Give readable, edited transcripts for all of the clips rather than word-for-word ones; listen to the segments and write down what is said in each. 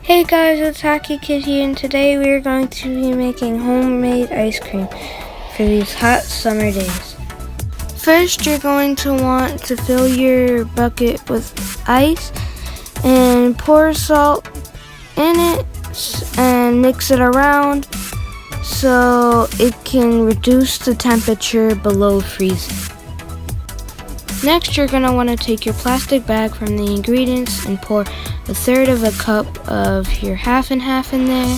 Hey guys, it's Hacky here, and today we are going to be making homemade ice cream for these hot summer days. First, you're going to want to fill your bucket with ice and pour salt in it and mix it around so it can reduce the temperature below freezing. Next, you're going to want to take your plastic bag from the ingredients and pour 1/3 of a cup of your half and half in there.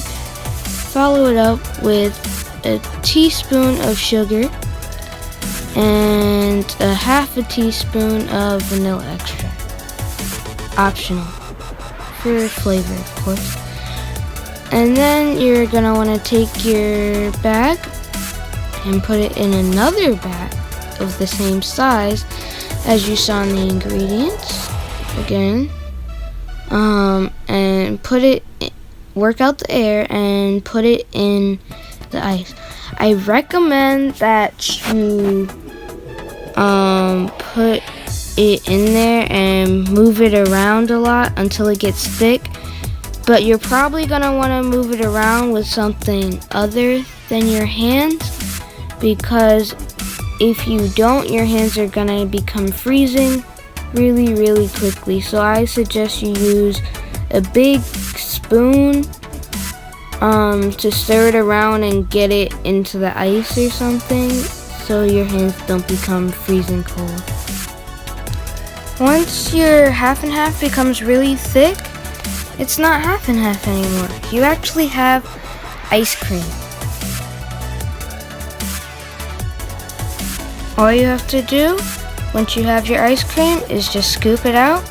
Follow it up with a teaspoon of sugar and a half a teaspoon of vanilla extract. Optional for flavor, of course. And then you're going to want to take your bag and put it in another bag of the same size as you saw in the ingredients. Again. And work out the air and put it in the ice. I recommend that you put it in there and move it around a lot until it gets thick, but you're probably gonna want to move it around with something other than your hands, because if you don't, your hands are gonna become freezing really quickly. So I suggest you use a big spoon to stir it around and get it into the ice or something so your hands don't become freezing cold. Once your half and half becomes really thick, it's not half and half anymore. You actually have ice cream. All you have to do once you have your ice cream is just scoop it out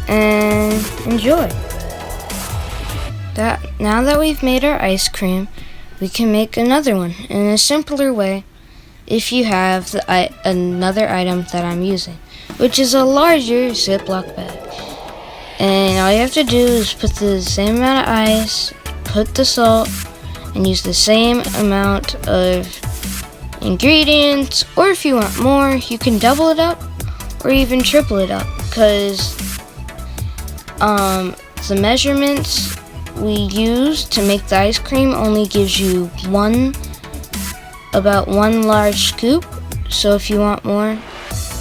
and enjoy. Now that we've made our ice cream, we can make another one in a simpler way if you have another item that I'm using, which is a larger Ziploc bag. And all you have to do is put the same amount of ice, put the salt, and use the same amount of ingredients, or if you want more, you can double it up or even triple it up, because the measurements we use to make the ice cream only gives you about one large scoop. So if you want more,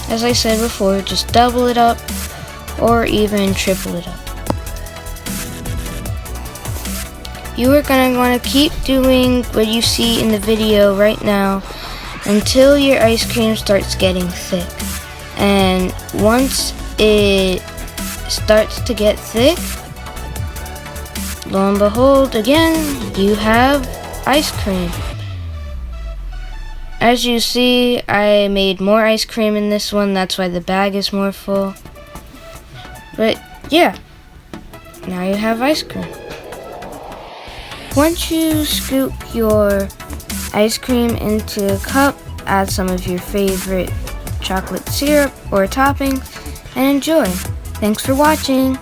as I said before, just double it up or even triple it up. You are going to want to keep doing what you see in the video right now until your ice cream starts getting thick. And once it starts to get thick, lo and behold, again, you have ice cream. As you see, I made more ice cream in this one, that's why the bag is more full. But yeah, now you have ice cream. Once you scoop your ice cream into a cup, add some of your favorite chocolate syrup or topping, and enjoy. Thanks for watching.